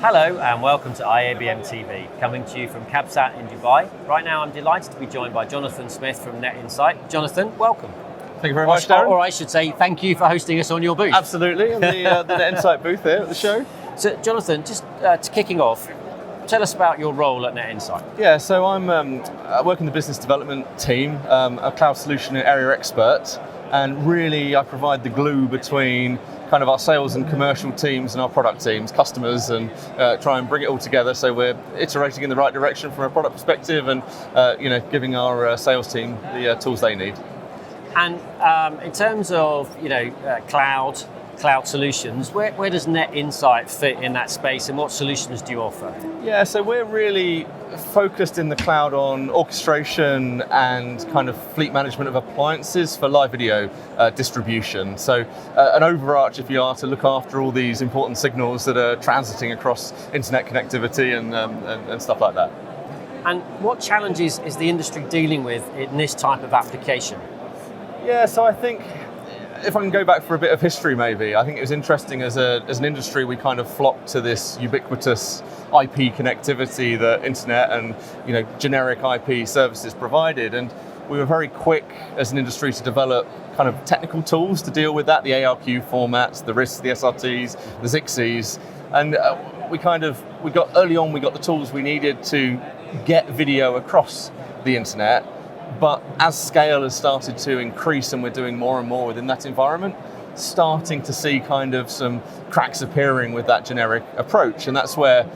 Hello and welcome to IABM TV, coming to you from CABSAT in Dubai. Right now I'm delighted to be joined by Jonathan Smith from Net Insight. Jonathan, welcome. Thank you very much, Darren. Or I should say thank you for hosting us on your booth. Absolutely, on the Net Insight booth here at the show. So Jonathan, just kicking off, tell us about your role at Net Insight. Yeah, so I work in the business development team, a cloud solution area expert, and really I provide the glue between kind of our sales and commercial teams and our product teams, customers, and try and bring it all together so we're iterating in the right direction from a product perspective and giving our sales team the tools they need. And in terms of cloud solutions, where does Net Insight fit in that space, and what solutions do you offer? Yeah, so we're really focused in the cloud on orchestration and kind of fleet management of appliances for live video distribution. So an overarch, if you are, to look after all these important signals that are transiting across internet connectivity and stuff like that. And what challenges is the industry dealing with in this type of application? Yeah, so I think if I can go back for a bit of history maybe, I think it was interesting as an industry we kind of flocked to this ubiquitous IP connectivity that internet and generic IP services provided, and we were very quick as an industry to develop kind of technical tools to deal with that, the ARQ formats, the RISC, the SRTs, the ZXIs, and we got the tools we needed to get video across the internet. But as scale has started to increase and we're doing more and more within that environment, starting to see kind of some cracks appearing with that generic approach. And that's where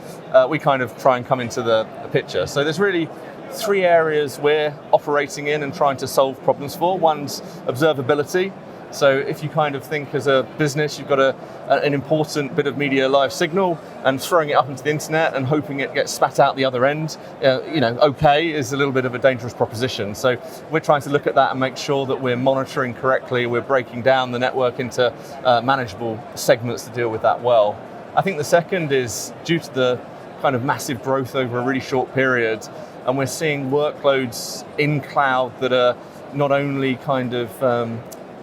we kind of try and come into the picture. So there's really three areas we're operating in and trying to solve problems for. One's observability. So if you kind of think as a business, you've got an important bit of media live signal and throwing it up into the internet and hoping it gets spat out the other end, okay, is a little bit of a dangerous proposition. So we're trying to look at that and make sure that we're monitoring correctly, we're breaking down the network into manageable segments to deal with that well. I think the second is due to the kind of massive growth over a really short period, and we're seeing workloads in cloud that are not only kind of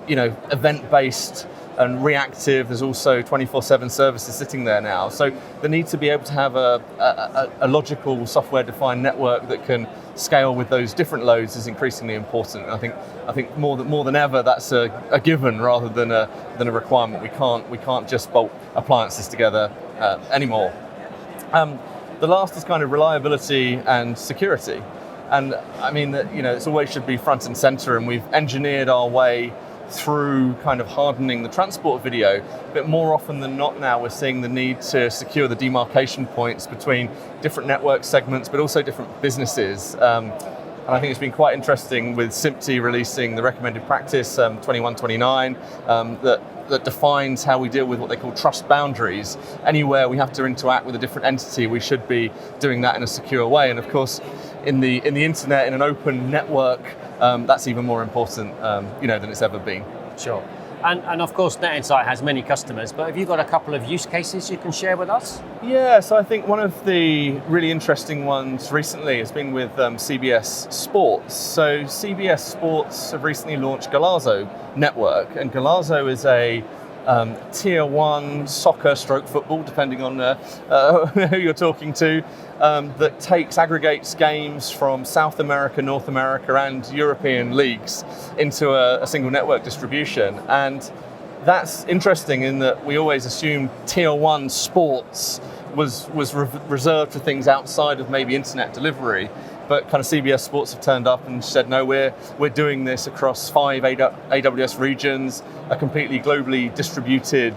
event-based and reactive. There's also 24/7 services sitting there now. So the need to be able to have a logical software-defined network that can scale with those different loads is increasingly important. And I think more than ever that's a given rather than a requirement. We can't just bolt appliances together anymore. The last is kind of reliability and security. And I mean that it's always should be front and center, and we've engineered our way through kind of hardening the transport video, but more often than not now we're seeing the need to secure the demarcation points between different network segments, but also different businesses. And I think it's been quite interesting with SIMPTE releasing the recommended practice 2129 that defines how we deal with what they call trust boundaries. Anywhere we have to interact with a different entity, we should be doing that in a secure way. And of course, in the internet, in an open network, that's even more important, than it's ever been. Sure. And of course, Net Insight has many customers, but have you got a couple of use cases you can share with us? Yeah, so I think one of the really interesting ones recently has been with CBS Sports. So CBS Sports have recently launched Golazo Network, and Golazo is a tier one soccer stroke football, depending on who you're talking to, that aggregates games from South America, North America and European leagues into a single network distribution. And that's interesting in that we always assume tier one sports was reserved for things outside of maybe internet delivery. But kind of CBS Sports have turned up and said, no, we're doing this across 5 AWS regions, a completely globally distributed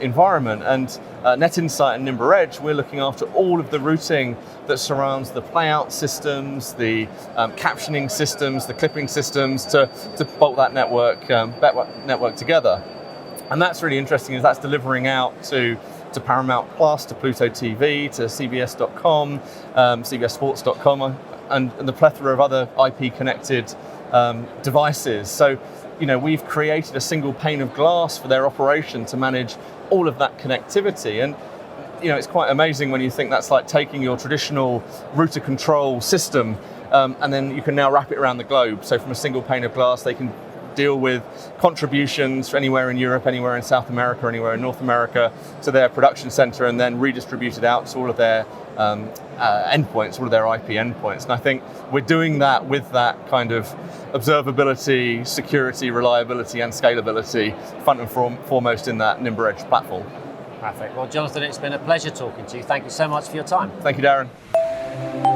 environment. And Net Insight and Nimbra Edge, we're looking after all of the routing that surrounds the playout systems, the captioning systems, the clipping systems to bolt that network together. And that's really interesting, is that's delivering out to Paramount Plus, to Pluto TV, to CBS.com, CBSSports.com, and the plethora of other IP-connected devices. So, we've created a single pane of glass for their operation to manage all of that connectivity. And, it's quite amazing when you think that's like taking your traditional router control system and then you can now wrap it around the globe. So from a single pane of glass, they can deal with contributions anywhere in Europe, anywhere in South America, anywhere in North America to their production center, and then redistribute it out to all of their endpoints, all of their IP endpoints. And I think we're doing that with that kind of observability, security, reliability, and scalability front and foremost in that Nimbra Edge platform. Perfect. Well, Jonathan, it's been a pleasure talking to you. Thank you so much for your time. Thank you, Darren.